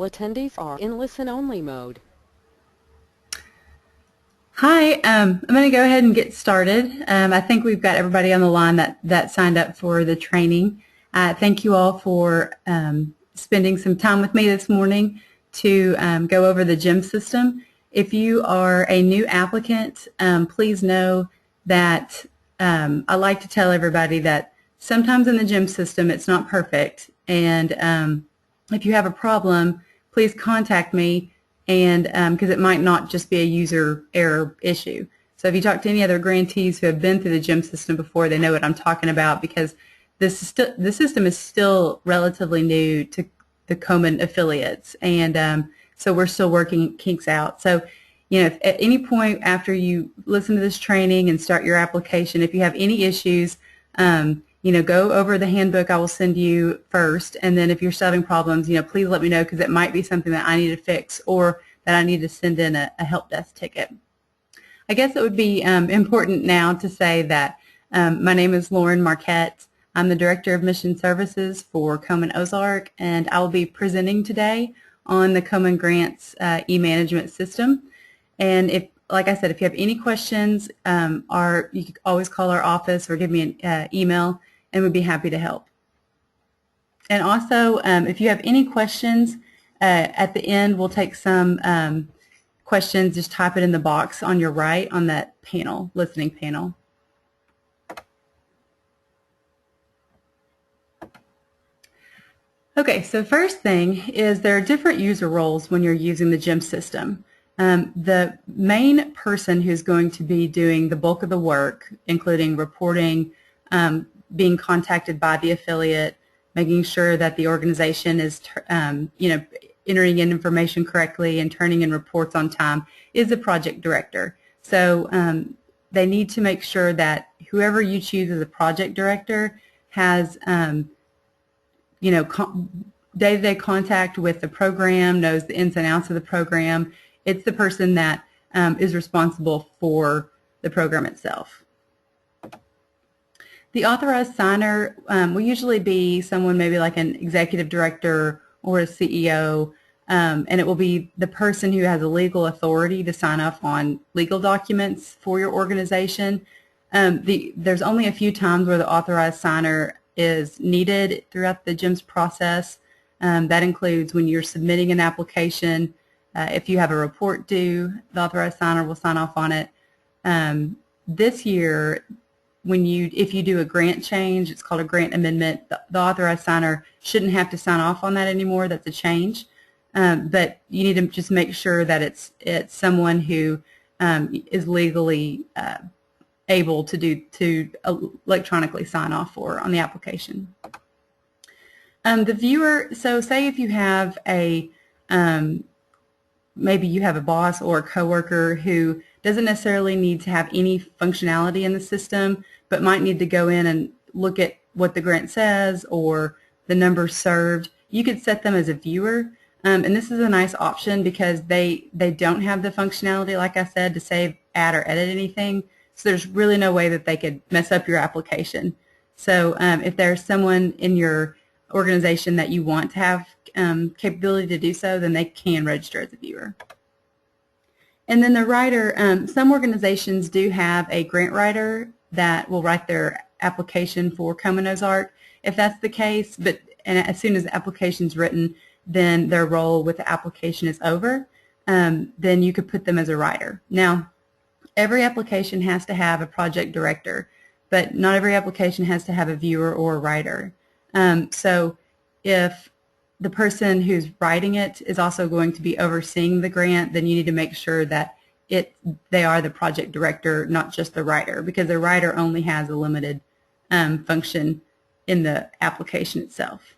Attendees are in listen-only mode. Hi, I'm going to go ahead and get started. I think we've got everybody on the line that signed up for the training. Thank you all for spending some time with me this morning to go over the GeMS system. If you are a new applicant, please know that I like to tell everybody that sometimes in the GeMS system it's not perfect, and if you have a problem, please contact me, and because it might not just be a user error issue. So if you talk to any other grantees who have been through the GeMS system before, they know what I'm talking about, because the system is still relatively new to the Komen affiliates, and so we're still working kinks out. So, you know, if at any point after you listen to this training and start your application, if you have any issues, you know, go over the handbook I will send you first, and then if you're still having problems, you know, please let me know, because it might be something that I need to fix or that I need to send in a help desk ticket. I guess it would be important now to say that my name is Lauren Marquette. I'm the Director of Mission Services for Komen Ozark, and I will be presenting today on the Komen Grants e-management system. And if, like I said, if you have any questions, you can always call our office or give me an email, and we'd be happy to help. And also, if you have any questions, at the end we'll take some questions. Just type it in the box on your right on that panel, listening panel. Okay, so first thing is there are different user roles when you're using the GeMS system. The main person who's going to be doing the bulk of the work, including reporting, being contacted by the affiliate, making sure that the organization is, you know, entering in information correctly and turning in reports on time, is the project director. So they need to make sure that whoever you choose as a project director has, you know, day-to-day contact with the program, knows the ins and outs of the program. It's the person that is responsible for the program itself. The authorized signer will usually be someone maybe like an executive director or a CEO, and it will be the person who has a legal authority to sign off on legal documents for your organization. There's only a few times where the authorized signer is needed throughout the GeMS process. That includes when you're submitting an application. If you have a report due, the authorized signer will sign off on it. This year, if you do a grant change, it's called a grant amendment, the authorized signer shouldn't have to sign off on that anymore. That's a change. But you need to just make sure that it's someone who is legally able to electronically sign off on the application. The viewer, so say if you have maybe you have a boss or a coworker who doesn't necessarily need to have any functionality in the system, but might need to go in and look at what the grant says or the numbers served. You could set them as a viewer, and this is a nice option because they don't have the functionality, like I said, to save, add, or edit anything. So there's really no way that they could mess up your application. So if there's someone in your organization that you want to have capability to do so, then they can register as a viewer. And then the writer, some organizations do have a grant writer that will write their application for Komen Ozark. If that's the case, and as soon as the application is written, then their role with the application is over, then you could put them as a writer. Now, every application has to have a project director, but not every application has to have a viewer or a writer. So if the person who's writing it is also going to be overseeing the grant, then you need to make sure that they are the project director, not just the writer, because the writer only has a limited function in the application itself.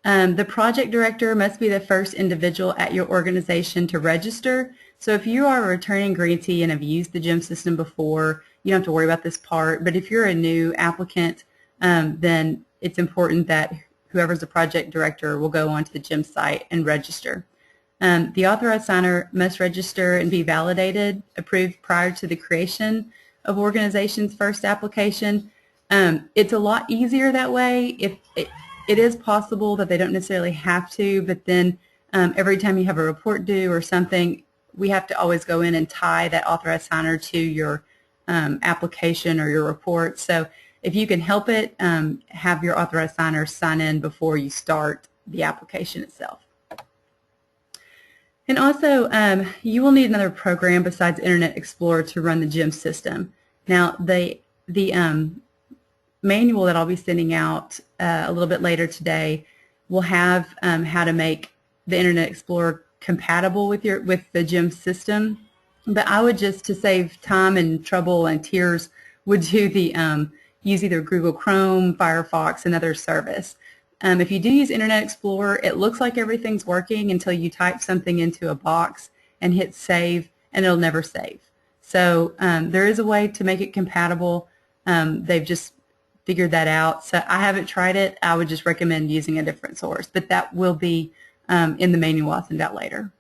The project director must be the first individual at your organization to register. So if you are a returning grantee and have used the GeMS system before, you don't have to worry about this part. But if you're a new applicant, then it's important that whoever's the project director will go onto the GeMS site and register. The authorized signer must register and be validated, approved prior to the creation of organization's first application. It's a lot easier that way it is possible that they don't necessarily have to, but then every time you have a report due or something, we have to always go in and tie that authorized signer to your application or your report. So if you can help it, have your authorized signer sign in before you start the application itself. And also, you will need another program besides Internet Explorer to run the GeMS system. Now, the manual that I'll be sending out a little bit later today will have how to make the Internet Explorer compatible with the GeMS system. But I would just, to save time and trouble and tears, would do the use either Google Chrome, Firefox, another service. If you do use Internet Explorer, it looks like everything's working until you type something into a box and hit save, and it'll never save. So there is a way to make it compatible. They've just figured that out. So I haven't tried it. I would just recommend using a different source, but that will be in the manual I'll send out later.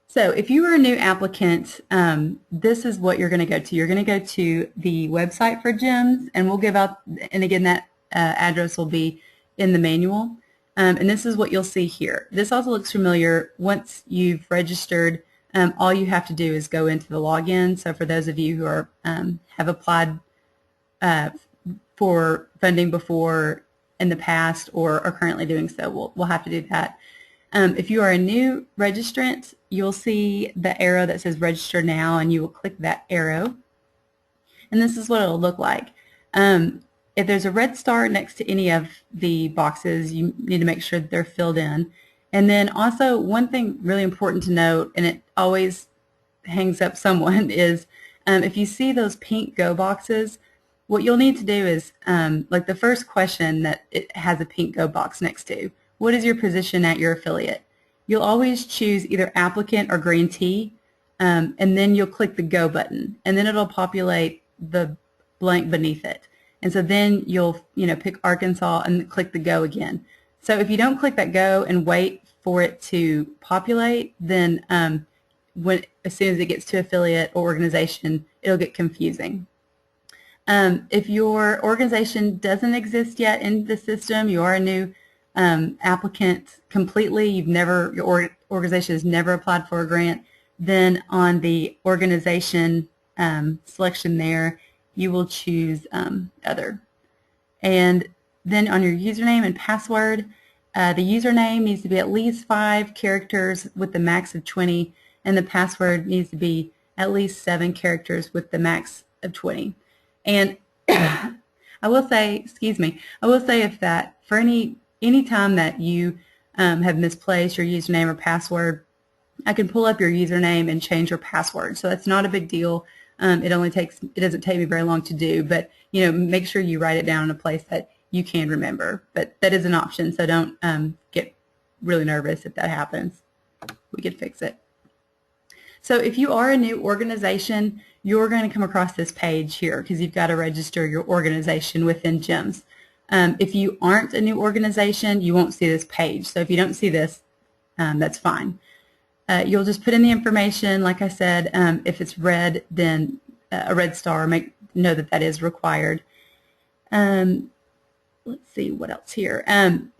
So if you are a new applicant, this is what you're going to go to. You're going to go to the website for GeMS, and we'll give out, and again, that address will be in the manual. And this is what you'll see here. This also looks familiar. Once you've registered, all you have to do is go into the login. So for those of you who are have applied for funding before in the past or are currently doing so, we'll have to do that. If you are a new registrant, you'll see the arrow that says register now, and you will click that arrow. And this is what it'll look like. If there's a red star next to any of the boxes, you need to make sure that they're filled in. And then also one thing really important to note, and it always hangs up someone, is if you see those pink go boxes, what you'll need to do is, like the first question that it has a pink go box next to, what is your position at your affiliate? You'll always choose either applicant or green T, and then you'll click the go button, and then it'll populate the blank beneath it. And so then you'll pick Arkansas and click the go again. So if you don't click that go and wait for it to populate, then as soon as it gets to affiliate or organization, it'll get confusing. If your organization doesn't exist yet in the system, you are a new applicant completely, your organization has never applied for a grant, then on the organization selection there, you will choose other. And then on your username and password, the username needs to be at least 5 characters with the max of 20, and the password needs to be at least 7 characters with the max of 20. And I will say if that for any time that you have misplaced your username or password, I can pull up your username and change your password. So that's not a big deal. It doesn't take me very long to do, but make sure you write it down in a place that you can remember. But that is an option, so don't get really nervous if that happens. We can fix it. So if you are a new organization, you're going to come across this page here because you've got to register your organization within GeMS. If you aren't a new organization, you won't see this page. So if you don't see this, that's fine. You'll just put in the information. Like I said, if it's red, then a red star, know that that is required. Let's see what else here. And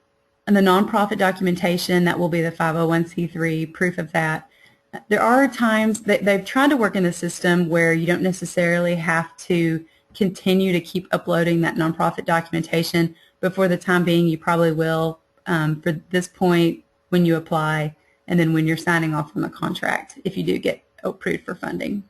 the nonprofit documentation, that will be the 501c3, proof of that. There are times that they've tried to work in the system where you don't necessarily have to continue to keep uploading that nonprofit documentation, but for the time being, you probably will for this point when you apply, and then when you're signing off on the contract, if you do get approved for funding.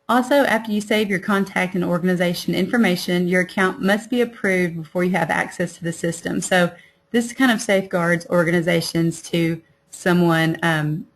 Also, after you save your contact and organization information, your account must be approved before you have access to the system. So this kind of safeguards organizations to someone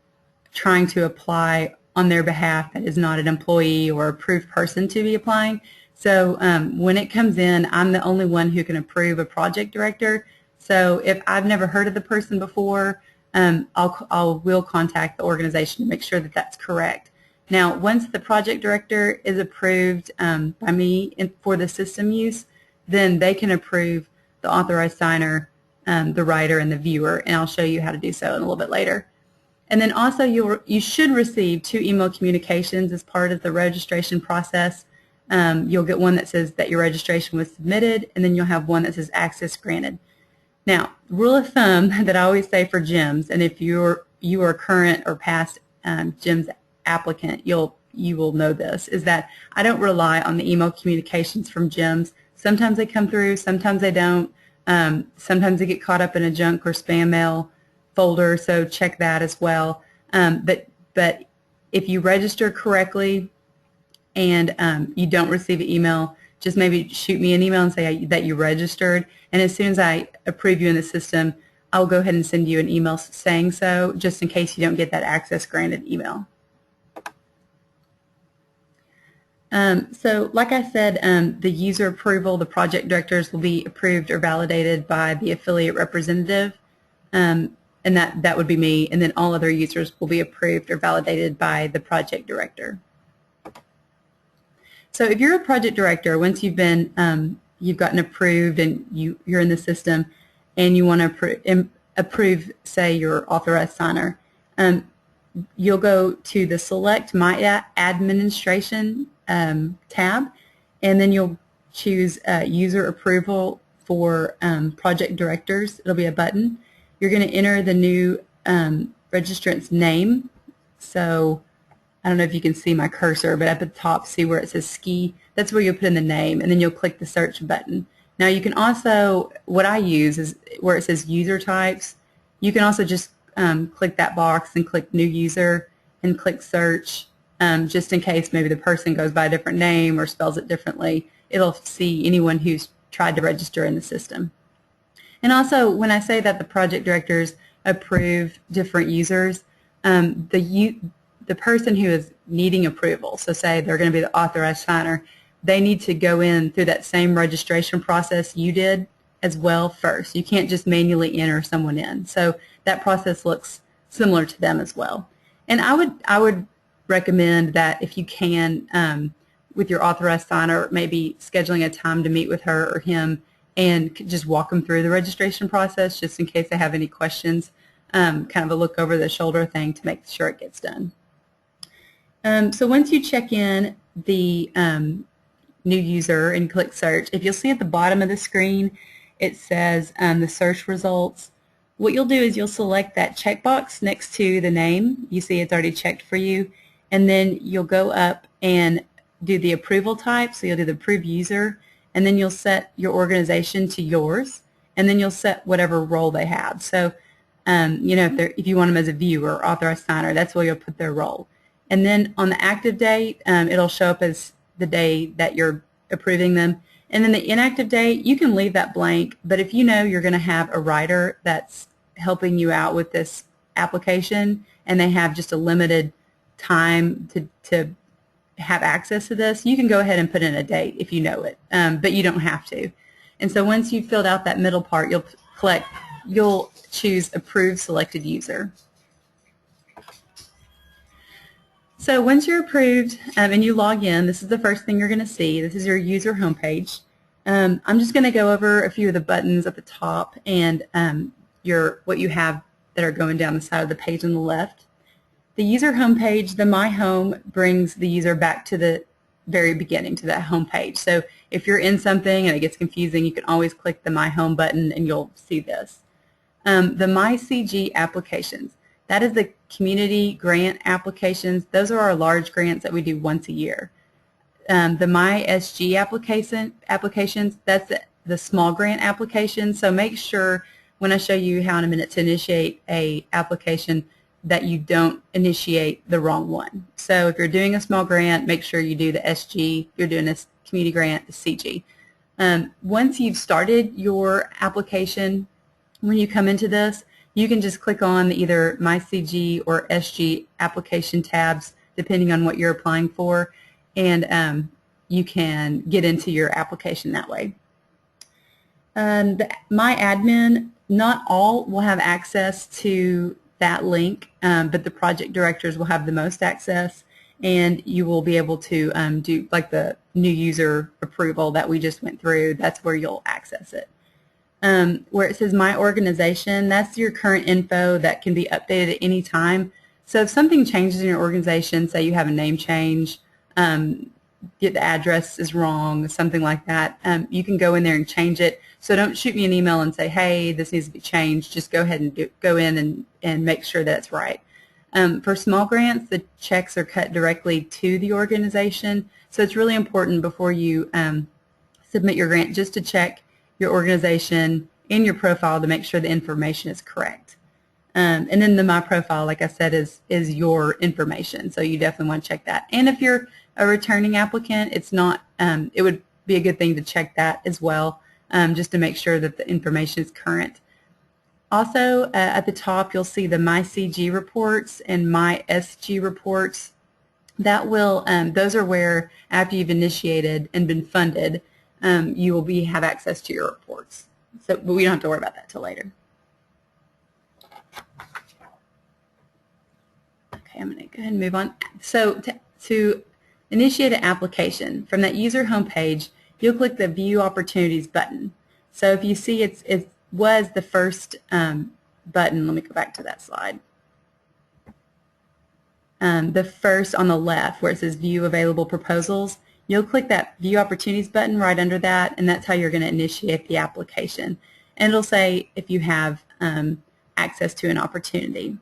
trying to apply on their behalf that is not an employee or approved person to be applying. So when it comes in, I'm the only one who can approve a project director. So if I've never heard of the person before, we'll contact the organization to make sure that that's correct. Now, once the project director is approved by me for the system use, then they can approve the authorized signer, the writer, and the viewer, and I'll show you how to do so in a little bit later. And then also you should receive 2 email communications as part of the registration process. You'll get one that says that your registration was submitted, and then you'll have one that says access granted. Now, rule of thumb that I always say for GeMS, and if you are current or past GeMS applicant, you will know this, is that I don't rely on the email communications from GeMS. Sometimes they come through, sometimes they don't. Sometimes they get caught up in a junk or spam mail folder, so check that as well. But if you register correctly and you don't receive an email, just maybe shoot me an email and say that you registered, and as soon as I approve you in the system, I'll go ahead and send you an email saying so, just in case you don't get that access granted email. So like I said, the user approval, the project directors will be approved or validated by the affiliate representative, and that would be me, and then all other users will be approved or validated by the project director. So if you're a project director, once you've gotten approved and you're in the system and you want to approve, say, your authorized signer, you'll go to the Select My Administration tab, and then you'll choose User Approval for Project Directors. It'll be a button. You're going to enter the new registrant's name. So I don't know if you can see my cursor, but up at the top, see where it says Ski? That's where you'll put in the name, and then you'll click the search button. Now you can also, what I use is where it says User Types. You can also just click that box and click New User and click Search. Just in case maybe the person goes by a different name or spells it differently, it'll see anyone who's tried to register in the system. And also, when I say that the project directors approve different users, the person who is needing approval, so say they're going to be the authorized signer, they need to go in through that same registration process you did as well first. You can't just manually enter someone in. So that process looks similar to them as well. And I would recommend that if you can, with your authorized signer, maybe scheduling a time to meet with her or him and just walk them through the registration process just in case they have any questions, kind of a look over the shoulder thing to make sure it gets done. So once you check in the new user and click search, if you'll see at the bottom of the screen, it says the search results. What you'll do is you'll select that checkbox next to the name. You see it's already checked for you. And then you'll go up and do the approval type. So you'll do the approve user. And then you'll set your organization to yours. And then you'll set whatever role they have. So, if you want them as a viewer or authorized signer, that's where you'll put their role. And then on the active date, it'll show up as the day that you're approving them. And then the inactive date, you can leave that blank, but if you know you're going to have a writer that's helping you out with this application and they have just a limited time to have access to this, you can go ahead and put in a date if you know it, but you don't have to. And so once you've filled out that middle part, you'll choose Approve Selected User. So once you're approved and you log in, this is the first thing you're going to see. This is your user homepage. I'm just going to go over a few of the buttons at the top and what you have that are going down the side of the page on the left. The user homepage, the My Home, brings the user back to the very beginning, to that homepage. So if you're in something and it gets confusing, you can always click the My Home button and you'll see this. The My CG applications. That is the community grant applications. Those are our large grants that we do once a year. The My SG applications, that's the small grant application. So make sure when I show you how in a minute to initiate a application that you don't initiate the wrong one. So if you're doing a small grant, make sure you do the SG. You're doing a community grant, the CG. Once you've started your application, when you come into this, you can just click on either My CG or SG application tabs, depending on what you're applying for, and you can get into your application that way. My Admin, not all will have access to that link, but the project directors will have the most access, and you will be able to do like the new user approval that we just went through. That's where you'll access it. Where it says My Organization, that's your current info that can be updated at any time. So if something changes in your organization, say you have a name change, the address is wrong, something like that, you can go in there and change it. So don't shoot me an email and say, hey, this needs to be changed. Just go ahead and go in and make sure that it's right. For small grants, the checks are cut directly to the organization. So it's really important before you submit your grant just to check your organization in your profile to make sure the information is correct. And then My Profile, like I said, is your information. So you definitely want to check that. And if you're a returning applicant, it's not, it would be a good thing to check that as well, just to make sure that the information is current. Also, at the top, you'll see the My CG reports and My SG reports. That will, those are where after you've initiated and been funded, you will have access to your reports. So, but we don't have to worry about that till later. Okay, I'm going to go ahead and move on. So to initiate an application from that user homepage, you'll click the View Opportunities button. So if you see it was the first button, let me go back to that slide. The first on the left where it says View Available Proposals, you'll click that View Opportunities button right under that, and that's how you're going to initiate the application. And it'll say if you have access to an opportunity.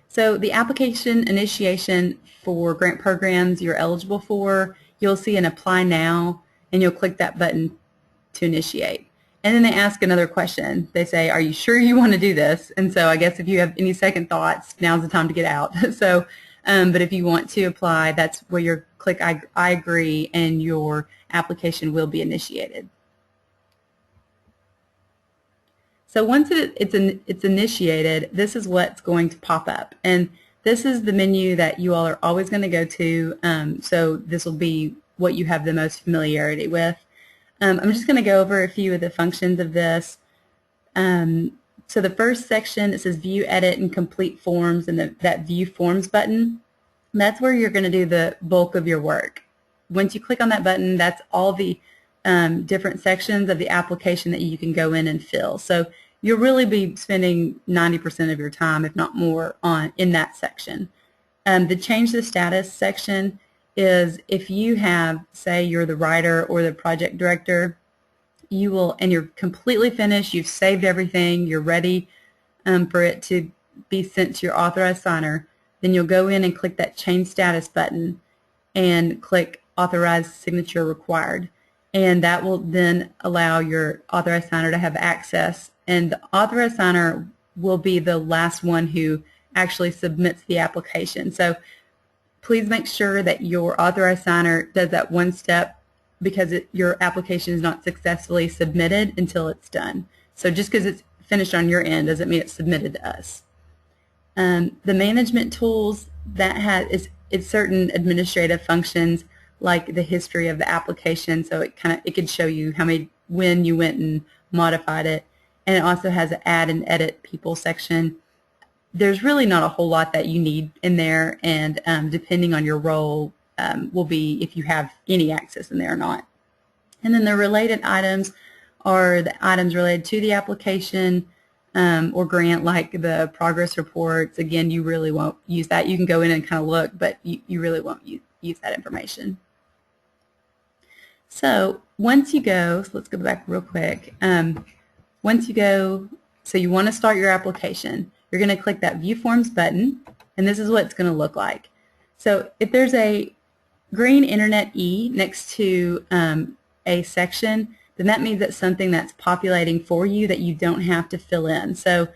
So the application initiation for grant programs you're eligible for, you'll see an Apply Now, and you'll click that button to initiate. And then they ask another question. They say, are you sure you want to do this? And so I guess if you have any second thoughts, now's the time to get out. So, but if you want to apply, that's where you click I agree, and your application will be initiated. So once it's initiated, this is what's going to pop up. And this is the menu that you all are always going to go to. So this will be what you have the most familiarity with. I'm just going to go over a few of the functions of this. So the first section, it says View, Edit, and Complete Forms, and that View Forms button. That's where you're going to do the bulk of your work. Once you click on that button, that's all the different sections of the application that you can go in and fill. So you'll really be spending 90% of your time, if not more, in that section. The Change the Status section is if you have, say you're the writer or the project director, you will, and you're completely finished, you've saved everything, you're ready for it to be sent to your authorized signer, then you'll go in and click that Change Status button and click Authorized Signature Required. And that will then allow your authorized signer to have access. And the authorized signer will be the last one who actually submits the application. So please make sure that your authorized signer does that one step, because your application is not successfully submitted until it's done. So just because it's finished on your end doesn't mean it's submitted to us. The management tools, it's certain administrative functions like the history of the application, so it could show you when you went and modified it, and it also has an Add and Edit People section. There's really not a whole lot that you need in there, and depending on your role will be if you have any access in there or not. And then the related items are the items related to the application or grant, like the progress reports. Again, you really won't use that. You can go in and kind of look, but you really won't use that information. So once you go, so let's go back real quick. Once you go, so you want to start your application, you're going to click that View Forms button, and this is what it's going to look like. So if there's a green Internet E next to a section, then that means that's something that's populating for you that you don't have to fill in. So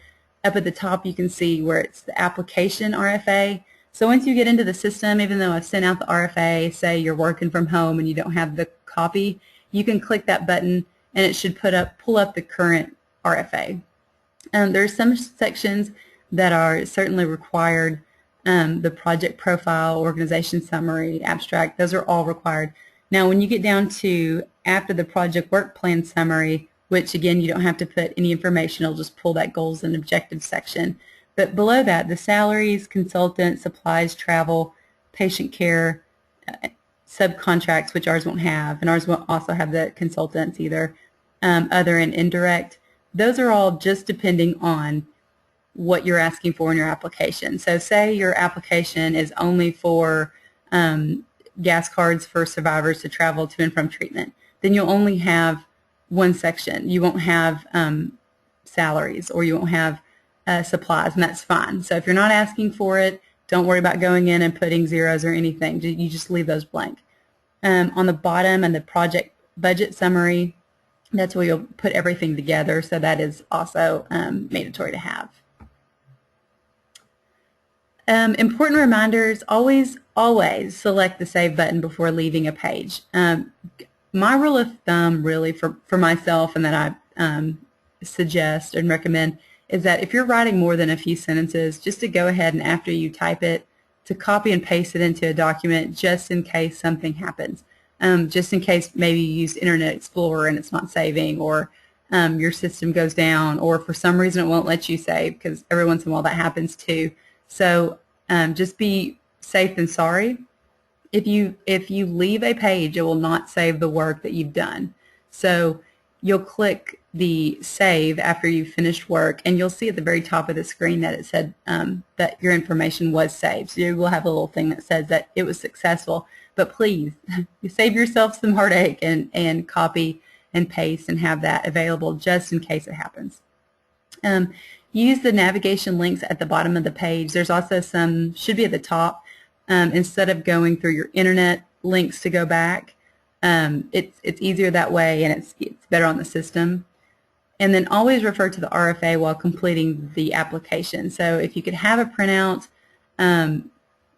up at the top you can see where it's the application RFA. So once you get into the system, even though I've sent out the RFA, say you're working from home and you don't have the copy, you can click that button and it should pull up the current RFA. There are some sections that are certainly required. The project profile, organization summary, abstract, those are all required. Now when you get down to after the project work plan summary, which again you don't have to put any information, it'll just pull that goals and objectives section. But below that, the salaries, consultant, supplies, travel, patient care, subcontracts, which ours won't have, and ours won't also have the consultants either, other and indirect. Those are all just depending on what you're asking for in your application. So say your application is only for gas cards for survivors to travel to and from treatment, then you'll only have one section. You won't have salaries, or you won't have supplies, and that's fine. So if you're not asking for it, don't worry about going in and putting zeros or anything. You just leave those blank. On the bottom and the project budget summary, that's where you'll put everything together, so that is also mandatory to have. Important reminders, always select the Save button before leaving a page. My rule of thumb really for myself, and that I suggest and recommend, is that if you're writing more than a few sentences, just to go ahead and after you type it, to copy and paste it into a document just in case something happens. Just in case maybe you use Internet Explorer and it's not saving, or your system goes down, or for some reason it won't let you save, because every once in a while that happens too. So just be safe than sorry. If you leave a page, it will not save the work that you've done. So you'll click the Save after you've finished work, and you'll see at the very top of the screen that it said that your information was saved. So you will have a little thing that says that it was successful. But please, you save yourself some heartache and copy and paste and have that available just in case it happens. Use the navigation links at the bottom of the page. There's also some, should be at the top. Instead of going through your internet links to go back, it's easier that way, and it's better on the system. And then always refer to the RFA while completing the application. So if you could have a printout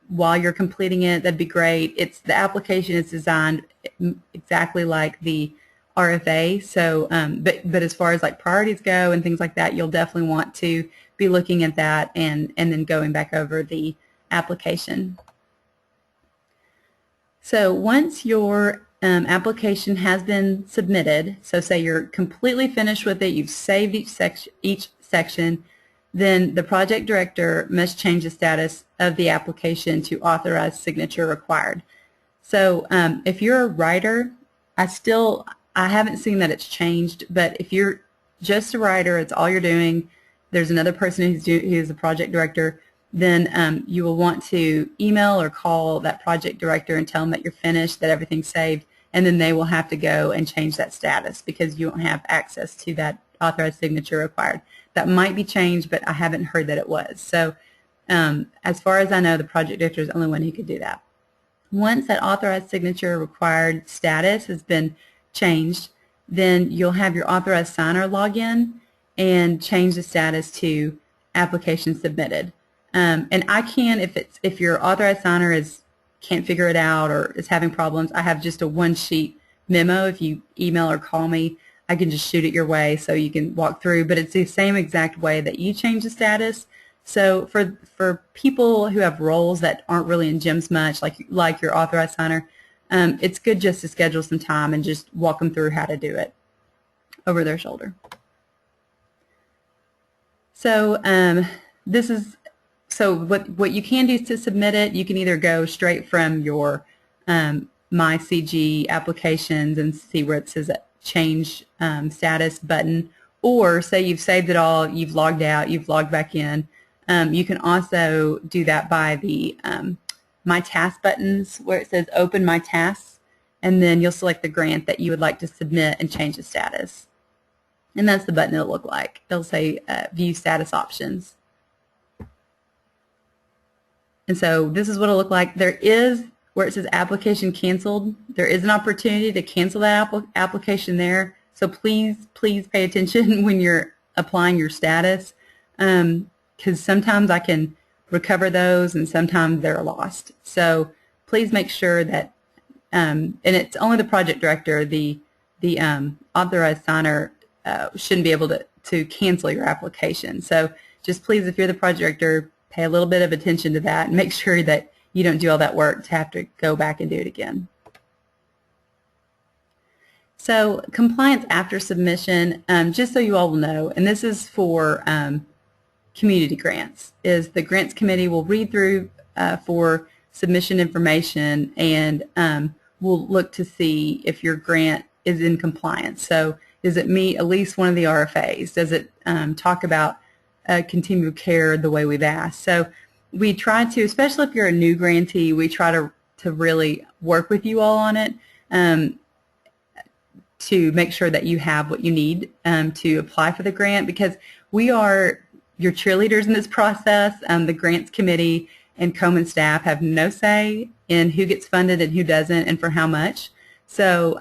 while you're completing it, that'd be great. The application is designed exactly like the RFA. So, but as far as like priorities go and things like that, you'll definitely want to be looking at that and then going back over the application. So once your application has been submitted, so say you're completely finished with it, you've saved each section, then the project director must change the status of the application to authorized signature required. So if you're a writer, I haven't seen that it's changed, but if you're just a writer, it's all you're doing, there's another person who's a project director, then you will want to email or call that project director and tell them that you're finished, that everything's saved, and then they will have to go and change that status because you don't have access to that authorized signature required. That might be changed, but I haven't heard that it was. So as far as I know, the project director is the only one who could do that. Once that authorized signature required status has been changed, then you'll have your authorized signer log in and change the status to application submitted. And I can, if your authorized signer can't figure it out or is having problems, I have just a one-sheet memo. If you email or call me, I can just shoot it your way so you can walk through. But it's the same exact way that you change the status. So for people who have roles that aren't really in GeMS much, like your authorized signer, it's good just to schedule some time and just walk them through how to do it over their shoulder. So So what you can do to submit it, you can either go straight from your MyCG applications and see where it says change status button, or say you've saved it all, you've logged out, you've logged back in. You can also do that by the My Task buttons where it says Open My Tasks, and then you'll select the grant that you would like to submit and change the status. And that's the button it'll look like. It'll say View Status Options. And so this is what it'll look like. There is, where it says application canceled, there is an opportunity to cancel that application there. So please pay attention when you're applying your status, because sometimes I can recover those and sometimes they're lost. So please make sure that, and it's only the project director, the authorized signer shouldn't be able to cancel your application. So just please, if you're the project director, pay a little bit of attention to that and make sure that you don't do all that work to have to go back and do it again. So compliance after submission, just so you all will know, and this is for community grants, is the grants committee will read through for submission information and will look to see if your grant is in compliance. So does it meet at least one of the RFAs? Does it talk about continued care the way we've asked. So we try to, especially if you're a new grantee, we try to really work with you all on it to make sure that you have what you need to apply for the grant, because we are your cheerleaders in this process. The grants committee and Komen staff have no say in who gets funded and who doesn't and for how much. So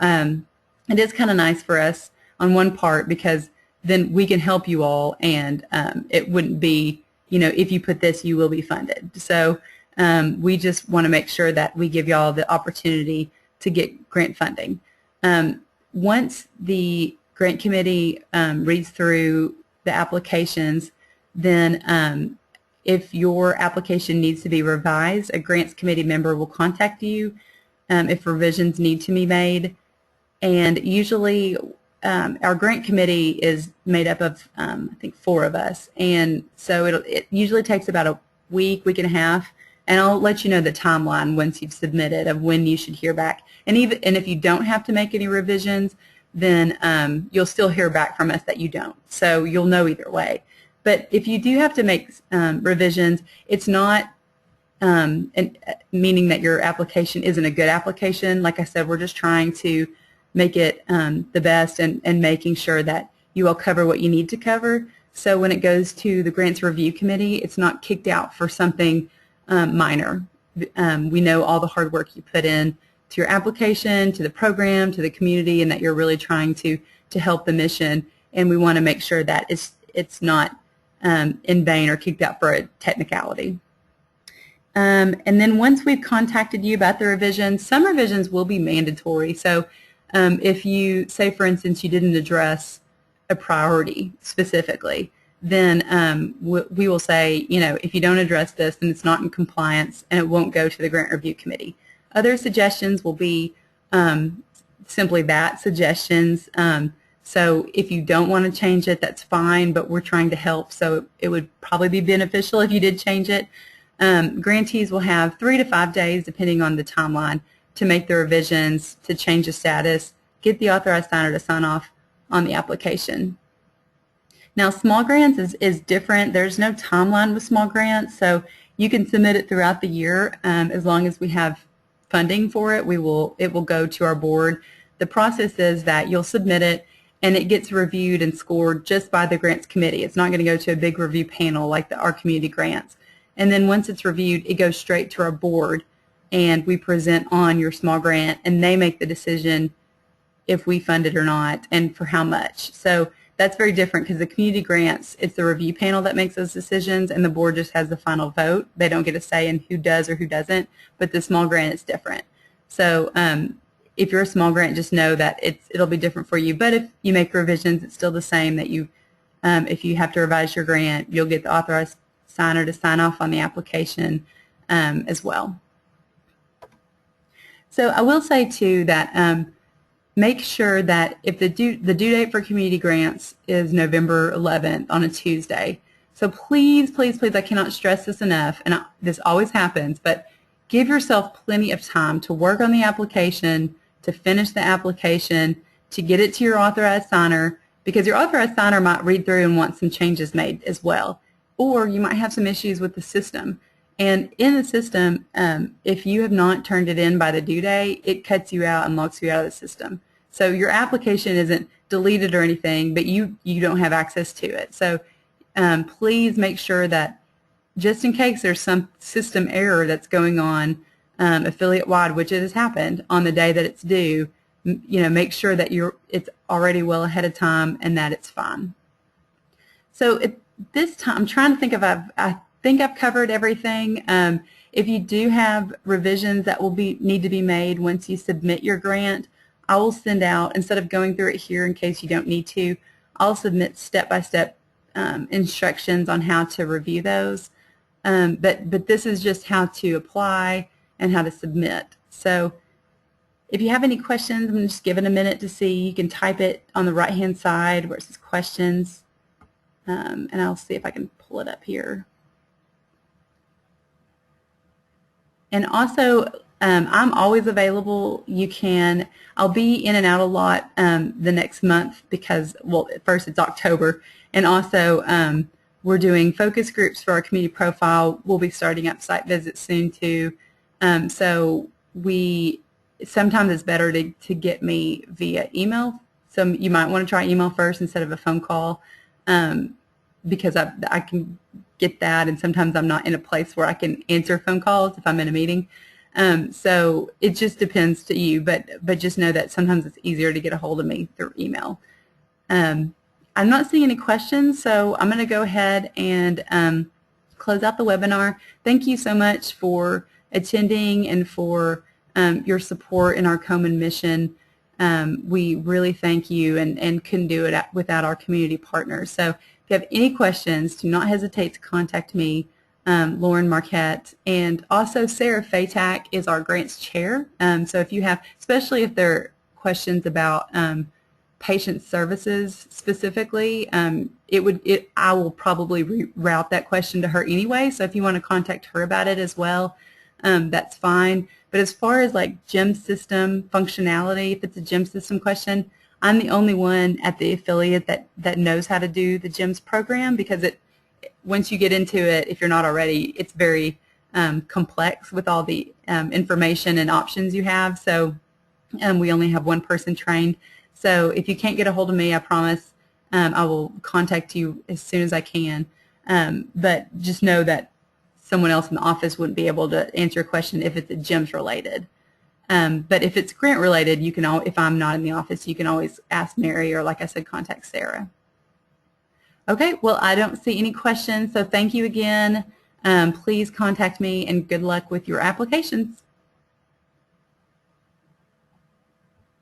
it is kind of nice for us on one part, because then we can help you all, and it wouldn't be, if you put this, you will be funded. So we just want to make sure that we give you all the opportunity to get grant funding. Once the grant committee reads through the applications, then if your application needs to be revised, a grants committee member will contact you if revisions need to be made. And usually our grant committee is made up of, I think, 4 of us. And so it usually takes about a week, week and a half. And I'll let you know the timeline once you've submitted of when you should hear back. And if you don't have to make any revisions, then you'll still hear back from us that you don't. So you'll know either way. But if you do have to make revisions, it's not meaning that your application isn't a good application. Like I said, we're just trying to make it the best and making sure that you all cover what you need to cover. So when it goes to the Grants Review Committee, it's not kicked out for something minor. We know all the hard work you put in to your application, to the program, to the community, and that you're really trying to help the mission. And we want to make sure that it's not in vain or kicked out for a technicality. And then once we've contacted you about the revisions, some revisions will be mandatory. So if you, say for instance, you didn't address a priority specifically, then we will say, if you don't address this, then it's not in compliance and it won't go to the Grant Review Committee. Other suggestions will be simply that, suggestions. So if you don't want to change it, that's fine, but we're trying to help, so it would probably be beneficial if you did change it. Grantees will have 3 to 5 days, depending on the timeline, to make the revisions, to change the status, get the authorized signer to sign off on the application. Now, small grants is different. There's no timeline with small grants, so you can submit it throughout the year. As long as we have funding for it, it will go to our board. The process is that you'll submit it, and it gets reviewed and scored just by the grants committee. It's not going to go to a big review panel like our community grants. And then once it's reviewed, it goes straight to our board, and we present on your small grant, and they make the decision if we fund it or not and for how much. So that's very different, because the community grants, it's the review panel that makes those decisions, and the board just has the final vote. They don't get a say in who does or who doesn't, but the small grant is different. So if you're a small grant, just know that it'll be different for you. But if you make revisions, it's still the same, that if you have to revise your grant, you'll get the authorized signer to sign off on the application as well. So I will say, too, that make sure that if the due date for community grants is November 11th on a Tuesday. So please, please, please, I cannot stress this enough, and this always happens, but give yourself plenty of time to work on the application, to finish the application, to get it to your authorized signer, because your authorized signer might read through and want some changes made as well. Or you might have some issues with the system. And in the system, if you have not turned it in by the due date, it cuts you out and locks you out of the system. So your application isn't deleted or anything, but you don't have access to it. So please make sure that, just in case there's some system error that's going on affiliate-wide, which it has happened on the day that it's due, make sure that it's already well ahead of time and that it's fine. So at this time, I'm trying to think if I think I've covered everything. If you do have revisions that will need to be made once you submit your grant, I will send out, instead of going through it here in case you don't need to, I'll submit step-by-step instructions on how to review those. But this is just how to apply and how to submit. So if you have any questions, I'm just giving a minute to see. You can type it on the right-hand side where it says questions, and I'll see if I can pull it up here. And also, I'm always available. I'll be in and out a lot the next month because, well, at first it's October, and also we're doing focus groups for our community profile. We'll be starting up site visits soon too. So sometimes it's better to get me via email. So you might want to try email first instead of a phone call, because I can get that, and sometimes I'm not in a place where I can answer phone calls if I'm in a meeting. So it just depends to you, but just know that sometimes it's easier to get a hold of me through email. I'm not seeing any questions, so I'm going to go ahead and close out the webinar. Thank you so much for attending and for your support in our Komen mission. We really thank you and couldn't do it without our community partners. So if you have any questions, do not hesitate to contact me, Lauren Marquette, and also Sarah Fatak is our grants chair. So if you have, especially if there are questions about patient services specifically, I will probably reroute that question to her anyway. So if you want to contact her about it as well, that's fine. But as far as like GeMS system functionality, if it's a GeMS system question, I'm the only one at the affiliate that knows how to do the GeMS program, because once you get into it, if you're not already, it's very complex with all the information and options you have. So we only have one person trained. So if you can't get a hold of me, I promise I will contact you as soon as I can. But just know that someone else in the office wouldn't be able to answer a question if it's a GeMS related. But if it's grant related, you can if I'm not in the office, you can always ask Mary, or like I said, contact Sarah. Okay, well, I don't see any questions, so thank you again. Please contact me, and good luck with your applications.